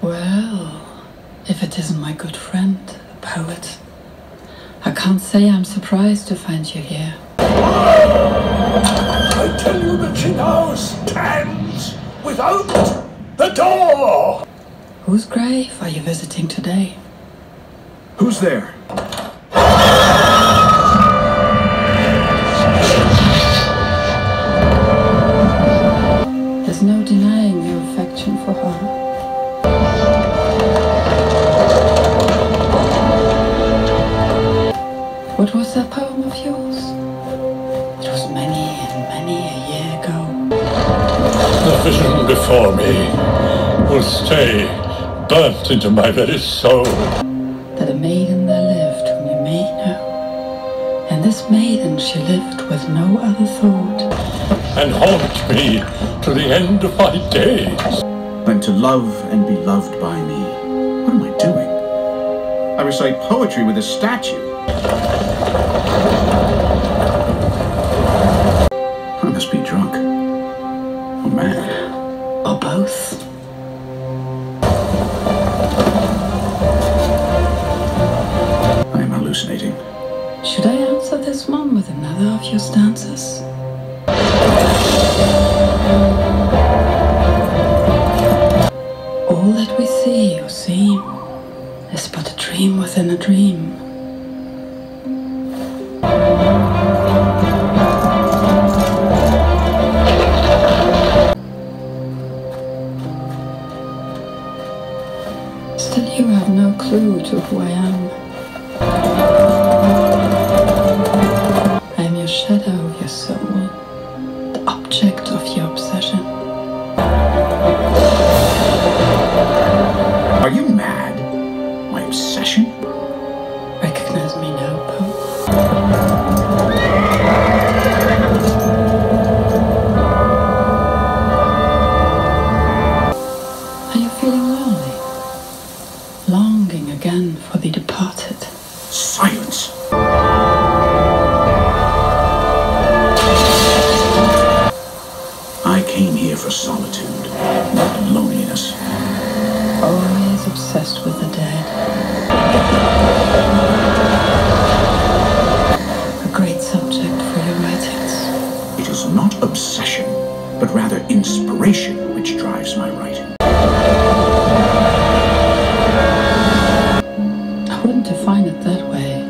Well, if it isn't my good friend, the poet, I can't say I'm surprised to find you here. I tell you that she now stands without the door! Whose grave are you visiting today? Who's there? There's no denying your affection for her. What was that poem of yours? It was many and many a year ago. The vision before me will stay burnt into my very soul. That a maiden there lived whom you may know, and this maiden she lived with no other thought. And haunt me to the end of my days. Than to love and be loved by me. What am I doing? I recite poetry with a statue. I must be drunk. Or mad. Or both. I am hallucinating. Should I answer this one with another of your stanzas? All that we see or seem is but a dream within a dream. Still you have no clue to who I am. I am your shadow, your soul, the object of your obsession. Are you mad? My obsession? Recognize me now, Pope. Are you feeling lonely? Longing again for the departed? Silence! I came here for solitude, not loneliness. Always obsessed with the dead. A great subject for your writings. It is not obsession, but rather inspiration which drives my writing. I wouldn't define it that way.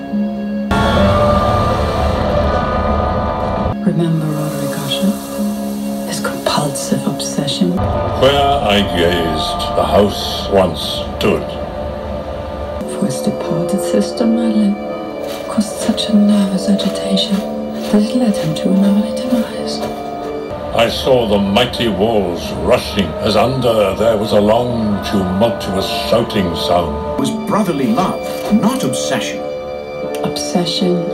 Remember Roderick Usher? His compulsive obsession. Where I gazed, the house once stood. For his departed sister Madeline caused such a nervous agitation that it led him to an early demise. I saw the mighty walls rushing as under there was a long, tumultuous shouting sound. It was brotherly love, not obsession. Obsession,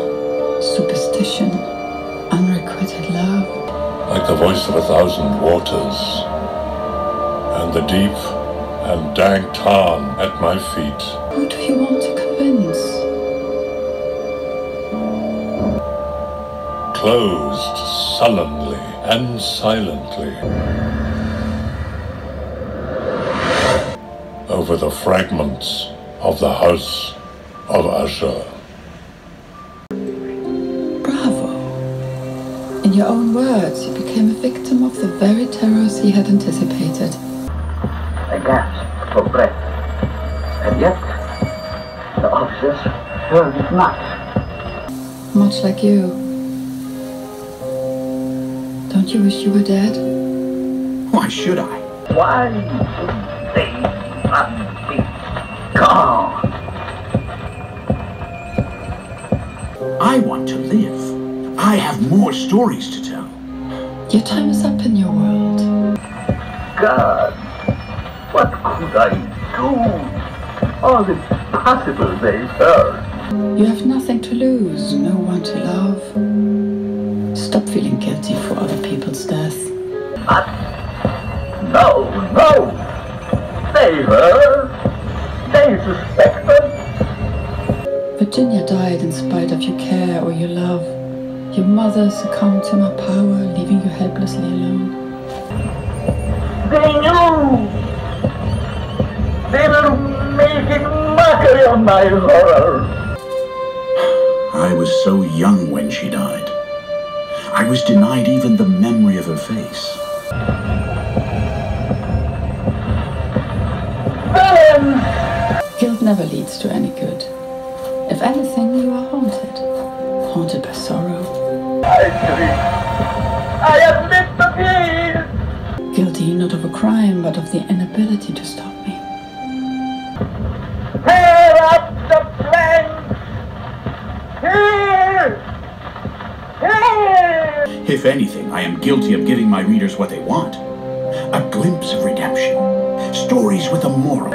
superstition, unrequited love. Like the voice of 1,000 waters, and the deep and dank tarn at my feet. Who do you want to convince? Closed sullenly and silently over the fragments of the house of Usher. Bravo! In your own words, you became a victim of the very terrors he had anticipated. I gasped for breath, and yet the officers heard it not. Much like you. Don't you wish you were dead? Why should I? Why should they not be gone? I want to live. I have more stories to tell. Your time is up in your world. God, what could I do? All is possible, they heard. You have nothing to lose, no one to love. Stop feeling guilty for other people's death. What? No, no! They heard. They suspected. Virginia died in spite of your care or your love. Your mother succumbed to my power, leaving you helplessly alone. They knew! They Hear my horror. I was so young when she died. I was denied even the memory of her face. Guilt never leads to any good. If anything, you are haunted. Haunted by sorrow. I dream. I admit the pain. Guilty not of a crime, but of the inability to stop me. Tear up the plank. Here. Here. If anything, I am guilty of giving my readers what they want. A glimpse of redemption. Stories with a moral.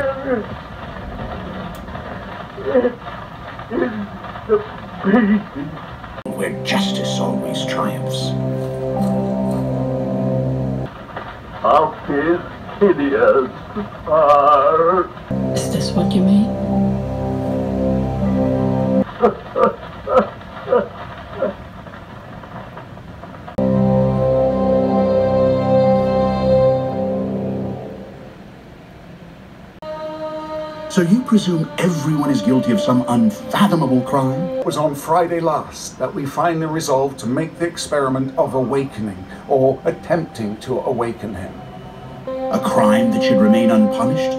The baby. Where justice always triumphs. Of his hideous heart. Is this what you mean? So you presume everyone is guilty of some unfathomable crime? It was on Friday last that we finally resolved to make the experiment of awakening, or attempting to awaken him. A crime that should remain unpunished?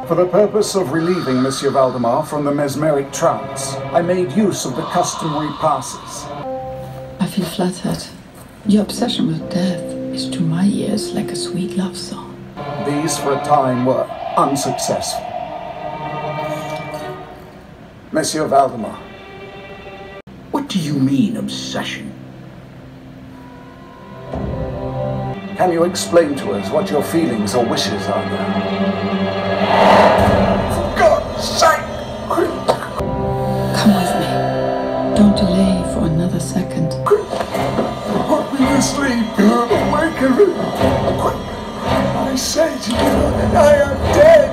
For the purpose of relieving Monsieur Valdemar from the mesmeric trance, I made use of the customary passes. I feel flattered. Your obsession with death is to my ears like a sweet love song. These, for a time, were unsuccessful. Monsieur Valdemar. What do you mean, obsession? Can you explain to us what your feelings or wishes are now? For God's sake! Come with me. Don't delay for another second. Put me to sleep. Awaken me. I say to you, I am dead.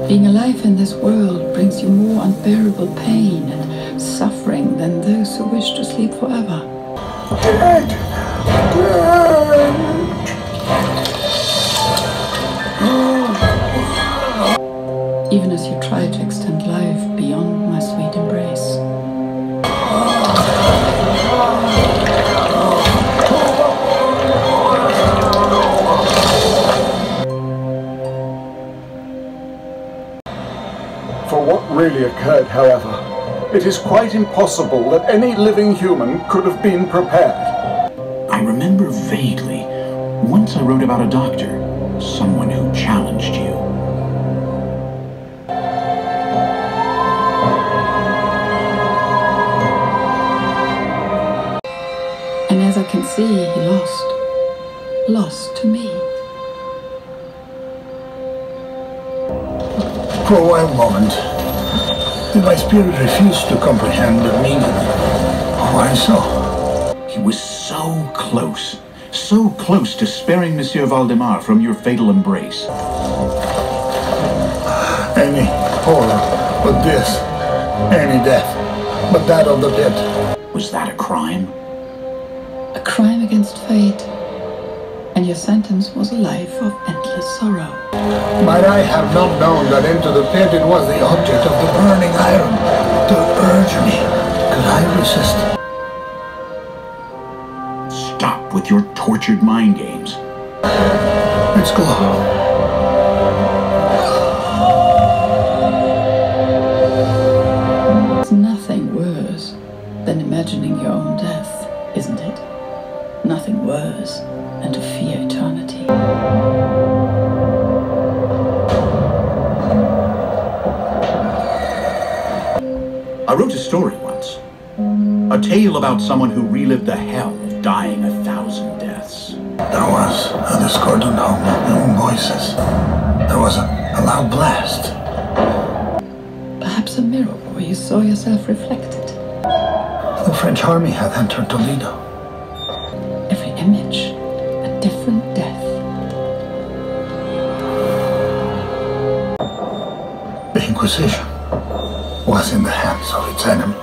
Being alive in this world brings you more unbearable pain and suffering than those who wish to sleep forever. Dead! Dead! Even as you try to extend life beyond my sweet embrace. For what really occurred, however, it is quite impossible that any living human could have been prepared. I remember vaguely. Once I wrote about a doctor, someone who challenged you. And as I can see, he lost. Lost to me. For a wild moment, did my spirit refuse to comprehend the meaning? Why so? He was so close to sparing Monsieur Valdemar from your fatal embrace. Any horror but this, any death but that of the dead. Was that a crime? A crime against fate. And your sentence was a life of endless sorrow. Might I have not known that into the pit it was the object of the burning iron to urge me? Could I resist? Stop with your tortured mind games. Let's go. It's nothing worse than imagining your own death, isn't it? Nothing worse than to fear eternity. I wrote a story once. A tale about someone who relived the hell of dying 1,000 deaths. There was a discordant hum of voices. There was a loud blast. Perhaps a mirror where you saw yourself reflected. The French army had entered Toledo. Every image, a different death. The Inquisition was in the hands of its enemy.